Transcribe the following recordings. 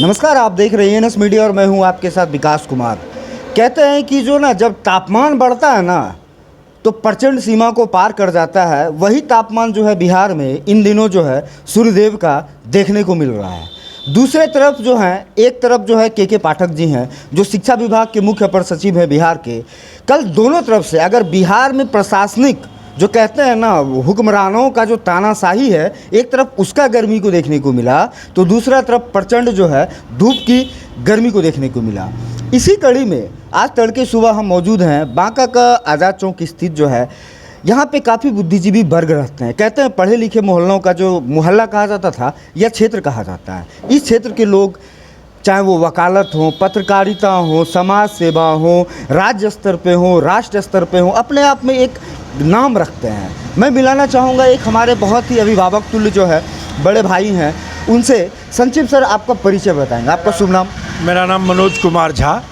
नमस्कार, आप देख रहे हैं एनएस मीडिया और मैं हूं आपके साथ विकास कुमार। कहते हैं कि जो ना जब तापमान बढ़ता है ना तो प्रचंड सीमा को पार कर जाता है। वही तापमान जो है बिहार में इन दिनों जो है सूर्यदेव का देखने को मिल रहा है। दूसरे तरफ जो है एक तरफ जो है के पाठक जी हैं जो शिक्षा विभाग के मुख्य अपर सचिव हैं बिहार के। कल दोनों तरफ से अगर बिहार में प्रशासनिक जो कहते हैं ना हुक्मरानों का जो तानाशाही है, एक तरफ उसका गर्मी को देखने को मिला तो दूसरा तरफ प्रचंड जो है धूप की गर्मी को देखने को मिला। इसी कड़ी में आज तड़के सुबह हम मौजूद हैं बांका का आज़ाद चौक स्थित जो है, यहाँ पे काफ़ी बुद्धिजीवी वर्ग रहते हैं। कहते हैं पढ़े लिखे मोहल्लों का जो मोहल्ला कहा जाता था यह क्षेत्र कहा जाता है। इस क्षेत्र के लोग चाहे वो वकालत हो, पत्रकारिता हो, समाज सेवा हो, राज्य स्तर पे हो, राष्ट्र स्तर पे हो, अपने आप में एक नाम रखते हैं। मैं मिलाना चाहूँगा एक हमारे बहुत ही अभिभावक तुल्य जो है बड़े भाई हैं, उनसे। संक्षिप्त सर आपका परिचय बताएंगे, आपका शुभ नाम? मेरा नाम मनोज कुमार झा।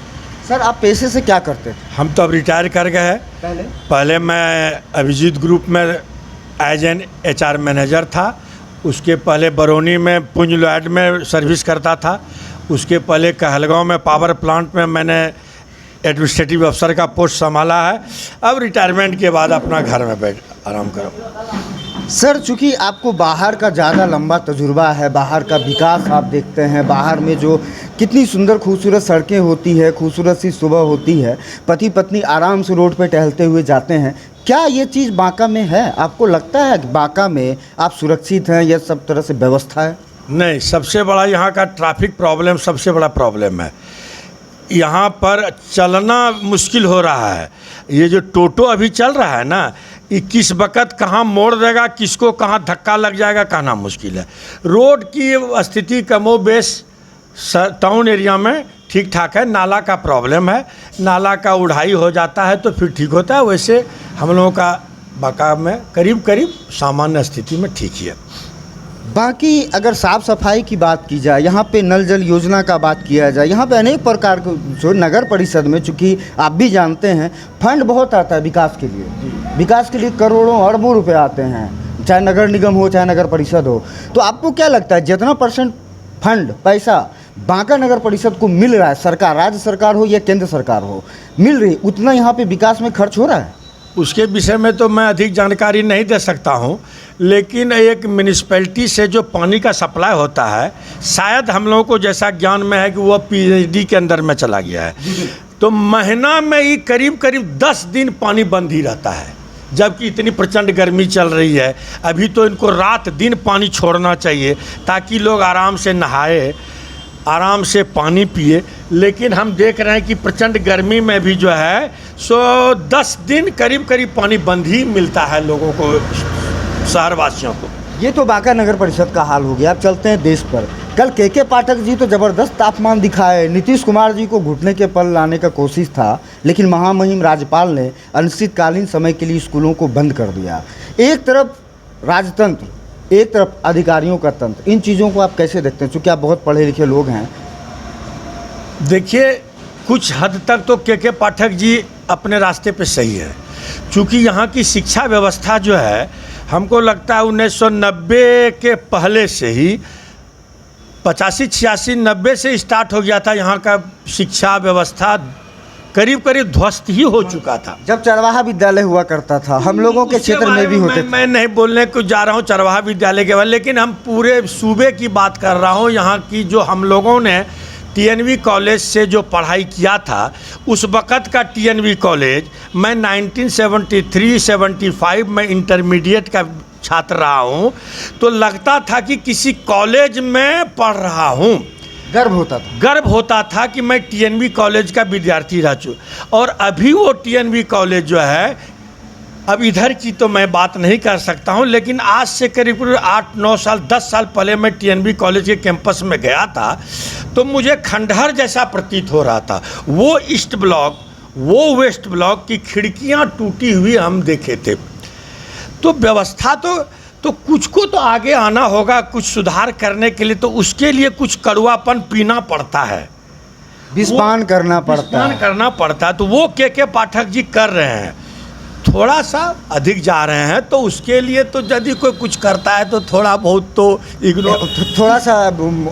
सर आप पेशे से क्या करते थे? हम तो अब रिटायर कर गए हैं। पहले मैं अभिजीत ग्रुप में एज एन HR मैनेजर था। उसके पहले बरौनी में पुंज लॉयड में सर्विस करता था। उसके पहले कहलगांव में पावर प्लांट में मैंने एडमिनिस्ट्रेटिव अफसर का पोस्ट संभाला है। अब रिटायरमेंट के बाद अपना घर में बैठ आराम करो। सर चूँकि आपको बाहर का ज़्यादा लंबा तजुर्बा है, बाहर का विकास आप देखते हैं, बाहर में जो कितनी सुंदर खूबसूरत सड़कें होती है, खूबसूरत सी सुबह होती है, पति पत्नी आराम से रोड पे टहलते हुए जाते हैं, क्या ये चीज़ बांका में है? आपको लगता है कि बांका में आप सुरक्षित हैं, यह सब तरह से व्यवस्था है? नहीं, सबसे बड़ा यहाँ का ट्रैफिक प्रॉब्लम सबसे बड़ा प्रॉब्लम है। यहाँ पर चलना मुश्किल हो रहा है। ये जो टोटो अभी चल रहा है ना, ये किस वक़्त कहाँ मोड़ देगा, किसको कहाँ धक्का लग जाएगा, कहना मुश्किल है। रोड की स्थिति कमोबेश टाउन एरिया में ठीक ठाक है। नाला का प्रॉब्लम है, नाला का उढ़ाई हो जाता है तो फिर ठीक होता है। वैसे हम लोगों का बांका में करीब करीब सामान्य स्थिति में ठीक ही है। बाकी अगर साफ़ सफाई की बात की जाए, यहाँ पे नल जल योजना का बात किया जाए, यहाँ पे अनेक प्रकार के जो नगर परिषद में, चूँकि आप भी जानते हैं फंड बहुत आता है विकास के लिए। विकास के लिए करोड़ों अरबों रुपए आते हैं, चाहे नगर निगम हो चाहे नगर परिषद हो। तो आपको क्या लगता है जितना % फंड पैसा बांका नगर परिषद को मिल रहा है, सरकार राज्य सरकार हो या केंद्र सरकार हो, मिल रही, उतना यहाँ पे विकास में खर्च हो रहा है? उसके विषय में तो मैं अधिक जानकारी नहीं दे सकता हूँ, लेकिन एक म्यूनिसिपैलिटी से जो पानी का सप्लाई होता है, शायद हम लोगों को जैसा ज्ञान में है कि वो PhD के अंदर में चला गया है। तो महीना में ही करीब करीब 10 दिन पानी बंद ही रहता है, जबकि इतनी प्रचंड गर्मी चल रही है। अभी तो इनको रात दिन पानी छोड़ना चाहिए ताकि लोग आराम से नहाए, आराम से पानी पिए। लेकिन हम देख रहे हैं कि प्रचंड गर्मी में भी जो है 10 दिन करीब करीब पानी बंद ही मिलता है लोगों को, शहरवासियों को। ये तो बांका नगर परिषद का हाल हो गया। अब चलते हैं देश पर। कल के पाठक जी तो ज़बरदस्त तापमान दिखाए, नीतीश कुमार जी को घुटने के पल लाने का कोशिश था, लेकिन महामहिम राज्यपाल ने अनिश्चितकालीन समय के लिए स्कूलों को बंद कर दिया। एक तरफ राजतंत्र, एक तरफ अधिकारियों का तंत्र, इन चीज़ों को आप कैसे देखते हैं, चूँकि आप बहुत पढ़े लिखे लोग हैं? देखिए, कुछ हद तक तो के पाठक जी अपने रास्ते पे सही है, क्योंकि यहाँ की शिक्षा व्यवस्था जो है, हमको लगता है 1990 के पहले से ही 85, 86, 90 से स्टार्ट हो गया था। यहाँ का शिक्षा व्यवस्था करीब करीब ध्वस्त ही हो चुका था। जब चरवाहा विद्यालय हुआ करता था, हम लोगों के क्षेत्र में भी होते थे। मैं नहीं बोलने को जा रहा हूँ चरवाहा विद्यालय के बारे, लेकिन हम पूरे सूबे की बात कर रहा हूँ। यहाँ की जो हम लोगों ने TNV कॉलेज से जो पढ़ाई किया था, उस वक़्त का TNV कॉलेज, मैं 1973-75 में इंटरमीडिएट का छात्र रहा हूँ, तो लगता था कि किसी कॉलेज में पढ़ रहा हूँ। गर्व होता था कि मैं TNV कॉलेज का विद्यार्थी रह चुका। और अभी वो TNV कॉलेज जो है, अब इधर की तो मैं बात नहीं कर सकता हूं, लेकिन आज से करीब 8-9 साल 10 साल पहले मैं TNV कॉलेज के कैंपस में गया था, तो मुझे खंडहर जैसा प्रतीत हो रहा था। वो ईस्ट ब्लॉक, वो वेस्ट ब्लॉक की खिड़कियां टूटी हुई हम देखे थे। तो व्यवस्था तो कुछ को तो आगे आना होगा, कुछ सुधार करने के लिए, तो उसके लिए कुछ कड़वापन पीना पड़ता है, विस्पान करना पड़ता है। तो वो के पाठक जी कर रहे हैं। थोड़ा सा अधिक जा रहे हैं, तो उसके लिए तो यदि कोई कुछ करता है तो थोड़ा बहुत तो इग्नोर, थोड़ा सा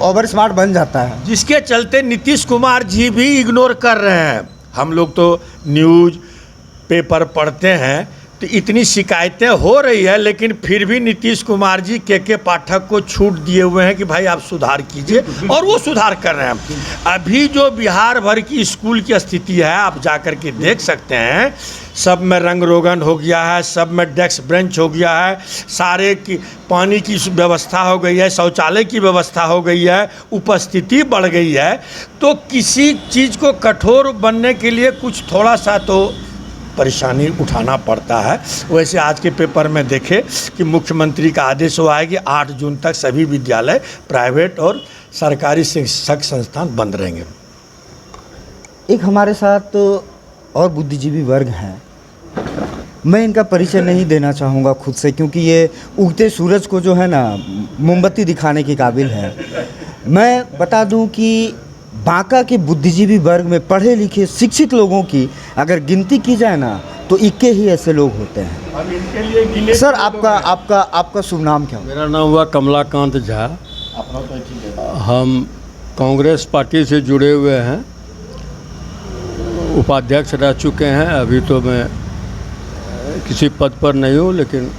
ओवर स्मार्ट बन जाता है, जिसके चलते नीतीश कुमार जी भी इग्नोर कर रहे हैं। हम लोग तो न्यूज़ पेपर पढ़ते हैं तो इतनी शिकायतें हो रही है, लेकिन फिर भी नीतीश कुमार जी के पाठक को छूट दिए हुए हैं कि भाई आप सुधार कीजिए, और वो सुधार कर रहे हैं। अभी जो बिहार भर की स्कूल की स्थिति है आप जा कर के देख सकते हैं, सब में रंग रोगन हो गया है, सब में डेस्क बेंच हो गया है, सारे की पानी की व्यवस्था हो गई है, शौचालय की व्यवस्था हो गई है, उपस्थिति बढ़ गई है। तो किसी चीज़ को कठोर बनने के लिए कुछ थोड़ा सा तो परेशानी उठाना पड़ता है। वैसे आज के पेपर में देखे कि मुख्यमंत्री का आदेश हुआ है कि 8 जून तक सभी विद्यालय प्राइवेट और सरकारी शिक्षक संस्थान बंद रहेंगे। एक हमारे साथ और बुद्धिजीवी वर्ग हैं, मैं इनका परिचय नहीं देना चाहूँगा खुद से, क्योंकि ये उगते सूरज को जो है ना मोमबत्ती दिखाने के काबिल है। मैं बता दूं कि बांका के बुद्धिजीवी वर्ग में पढ़े लिखे शिक्षित लोगों की अगर गिनती की जाए ना तो इक्के ही ऐसे लोग होते हैं। अब इनके लिए गिने सर आपका शुभ नाम क्या? मेरा नाम हुआ कमलाकांत झा। हम कांग्रेस पार्टी से जुड़े हुए हैं, उपाध्यक्ष रह चुके हैं। अभी तो मैं किसी पद पर नहीं हूँ, लेकिन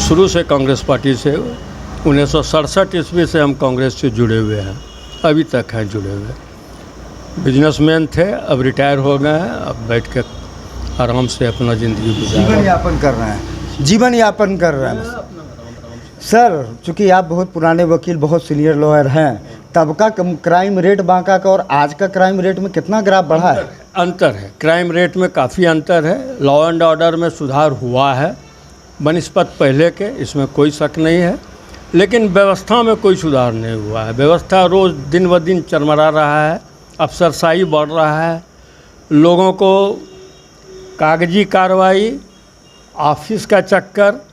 शुरू से कांग्रेस पार्टी से 1967 ईस्वी से हम कांग्रेस से जुड़े हुए हैं, अभी तक हैं जुड़े हुए। बिजनेसमैन थे, अब रिटायर हो गए हैं, अब बैठ के आराम से अपना ज़िंदगी जीवन यापन कर रहे हैं, जीवन यापन कर रहे हैं। सर, चूँकि आप बहुत पुराने वकील, बहुत सीनियर लॉयर हैं, तब का क्राइम रेट बांका का और आज का क्राइम रेट में कितना ग्राफ बढ़ा है? अंतर है, क्राइम रेट में काफ़ी अंतर है। लॉ एंड ऑर्डर में सुधार हुआ है बनिस्पत पहले के, इसमें कोई शक नहीं है, लेकिन व्यवस्था में कोई सुधार नहीं हुआ है। व्यवस्था रोज़ दिन ब दिन चरमरा रहा है, अफसरशाही बढ़ रहा है, लोगों को कागजी कार्रवाई, ऑफिस का चक्कर,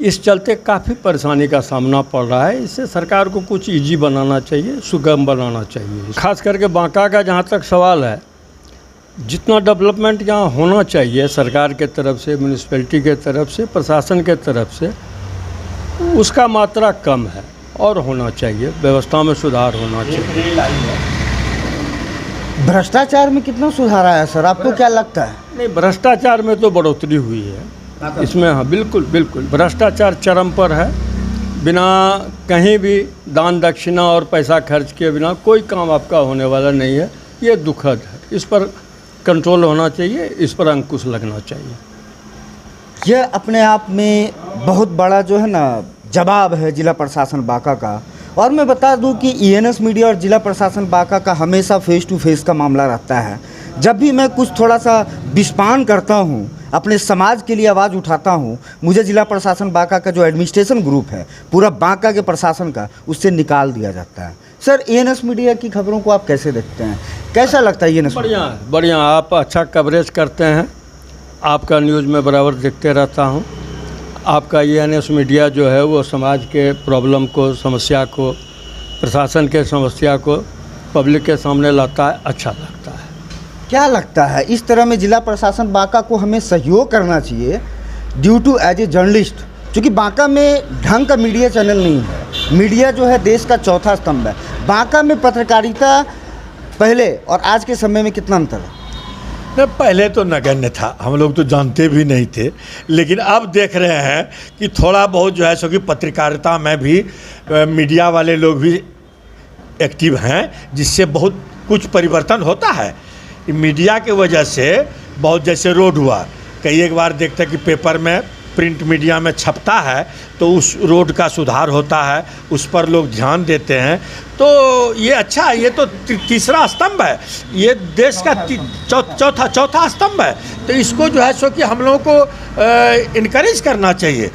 इस चलते काफ़ी परेशानी का सामना पड़ रहा है। इससे सरकार को कुछ इजी बनाना चाहिए, सुगम बनाना चाहिए। खास करके बांका का जहाँ तक सवाल है, जितना डेवलपमेंट यहाँ होना चाहिए सरकार के तरफ से, म्यूनिसिपैलिटी के तरफ से, प्रशासन के तरफ से, उसका मात्रा कम है और होना चाहिए। व्यवस्था में सुधार होना चाहिए। भ्रष्टाचार में कितना सुधार आया सर, आपको क्या लगता है? नहीं, भ्रष्टाचार में तो बढ़ोतरी हुई है इसमें। हाँ, बिल्कुल बिल्कुल भ्रष्टाचार चरम पर है। बिना कहीं भी दान दक्षिणा और पैसा खर्च किए बिना कोई काम आपका होने वाला नहीं है। ये दुखद है, इस पर कंट्रोल होना चाहिए, इस पर अंकुश लगना चाहिए। यह अपने आप में बहुत बड़ा जो है ना जवाब है जिला प्रशासन बांका का। और मैं बता दूं कि ईएनएस मीडिया और जिला प्रशासन बांका का हमेशा फेस टू फेस का मामला रहता है। जब भी मैं कुछ थोड़ा सा विस्पान करता हूं, अपने समाज के लिए आवाज़ उठाता हूं, मुझे जिला प्रशासन बांका का जो एडमिनिस्ट्रेशन ग्रुप है पूरा बांका के प्रशासन का, उससे निकाल दिया जाता है। सर, ईएनएस मीडिया की खबरों को आप कैसे देखते हैं, कैसा लगता है ईएनएस? बढ़िया, आप अच्छा कवरेज करते हैं। आपका न्यूज़ में बराबर देखते रहता हूँ। आपका ईएनएस मीडिया जो है वो समाज के प्रॉब्लम को, समस्या को, प्रशासन के समस्या को पब्लिक के सामने लाता है, अच्छा लगता है। क्या लगता है इस तरह में जिला प्रशासन बांका को हमें सहयोग करना चाहिए due to as a journalist, क्योंकि बांका में ढंग का मीडिया चैनल नहीं है। मीडिया जो है देश का चौथा स्तंभ है। बांका में पत्रकारिता पहले और आज के समय में कितना अंतर है? पहले तो नगण्य था, हम लोग तो जानते भी नहीं थे, लेकिन अब देख रहे हैं कि थोड़ा बहुत जो है सो कि पत्रकारिता में भी मीडिया वाले लोग भी एक्टिव हैं, जिससे बहुत कुछ परिवर्तन होता है। मीडिया के वजह से बहुत, जैसे रोड हुआ, कई एक बार देखते हैं कि पेपर में, प्रिंट मीडिया में छपता है तो उस रोड का सुधार होता है, उस पर लोग ध्यान देते हैं, तो ये अच्छा है। ये तो तीसरा स्तंभ है, ये देश का चौथा स्तंभ है। तो इसको जो है सो कि हम लोगों को इनकरेज करना चाहिए,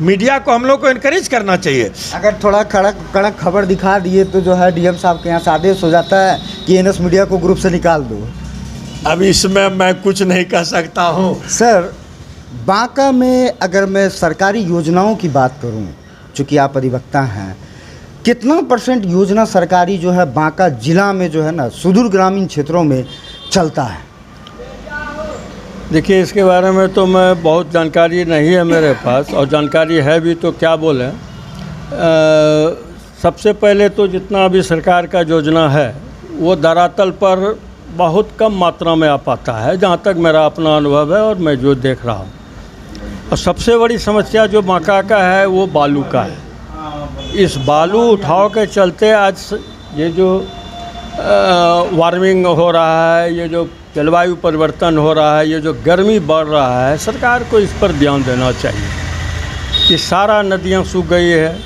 मीडिया को हम लोग को इनकरेज करना चाहिए। अगर थोड़ा कड़क खबर दिखा दिए तो जो है डीएम साहब के यहाँ से आदेश हो जाता है कि ईएनएस मीडिया को ग्रुप से निकाल दो। अब इसमें मैं कुछ नहीं कर सकता हूँ। सर, बांका में अगर मैं सरकारी योजनाओं की बात करूं, चूँकि आप अधिवक्ता हैं, कितना % योजना सरकारी जो है बांका जिला में जो है ना सुदूर ग्रामीण क्षेत्रों में चलता है? देखिए, इसके बारे में तो मैं बहुत जानकारी नहीं है मेरे पास, और जानकारी है भी तो क्या बोलें। सबसे पहले तो जितना अभी सरकार का योजना है वो धरातल पर बहुत कम मात्रा में आ पाता है, जहाँ तक मेरा अपना अनुभव है और मैं जो देख रहा हूँ। और सबसे बड़ी समस्या जो बांका का है वो बालू का है। इस बालू उठाव के चलते आज ये जो वार्मिंग हो रहा है, ये जो जलवायु परिवर्तन हो रहा है, ये जो गर्मी बढ़ रहा है, सरकार को इस पर ध्यान देना चाहिए कि सारा नदियाँ सूख गई है,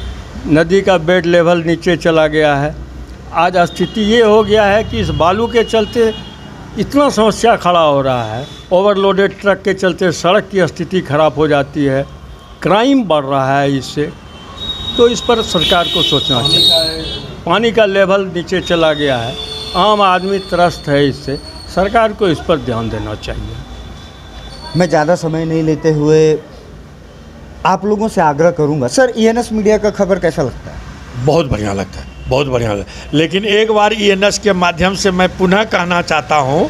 नदी का बेड लेवल नीचे चला गया है। आज स्थिति ये हो गया है कि इस बालू के चलते इतना समस्या खड़ा हो रहा है, ओवरलोडेड ट्रक के चलते सड़क की स्थिति खराब हो जाती है, क्राइम बढ़ रहा है इससे। तो इस पर सरकार को सोचना चाहिए। पानी का लेवल नीचे चला गया है, आम आदमी त्रस्त है इससे, सरकार को इस पर ध्यान देना चाहिए। मैं ज़्यादा समय नहीं लेते हुए आप लोगों से आग्रह करूंगा, सर ENS मीडिया का खबर कैसा लगता है? बहुत बढ़िया लगता है, बहुत बढ़िया लगता है। लेकिन एक बार ENS के माध्यम से मैं पुनः कहना चाहता हूँ,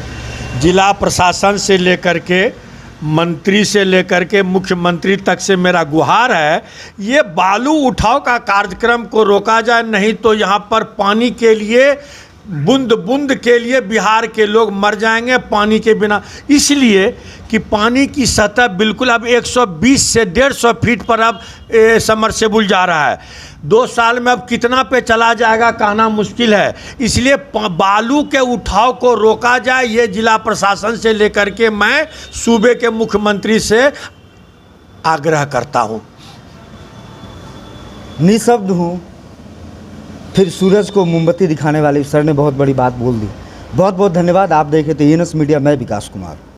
जिला प्रशासन से लेकर के मंत्री से लेकर के मुख्यमंत्री तक से मेरा गुहार है, ये बालू उठाव का कार्यक्रम को रोका जाए, नहीं तो यहाँ पर पानी के लिए बूंद बूंद के लिए बिहार के लोग मर जाएंगे पानी के बिना। इसलिए कि पानी की सतह बिल्कुल अब 120 से 150 फीट पर अब सबमर्सिबल जा रहा है। 2 साल में अब कितना पे चला जाएगा कहना मुश्किल है। इसलिए बालू के उठाव को रोका जाए, ये जिला प्रशासन से लेकर के मैं सूबे के मुख्यमंत्री से आग्रह करता हूँ। निशब्द हूँ, फिर सूरज को मोमबत्ती दिखाने वाले सर ने बहुत बड़ी बात बोल दी। बहुत बहुत धन्यवाद। आप देखे थे ENS मीडिया, मैं विकास कुमार।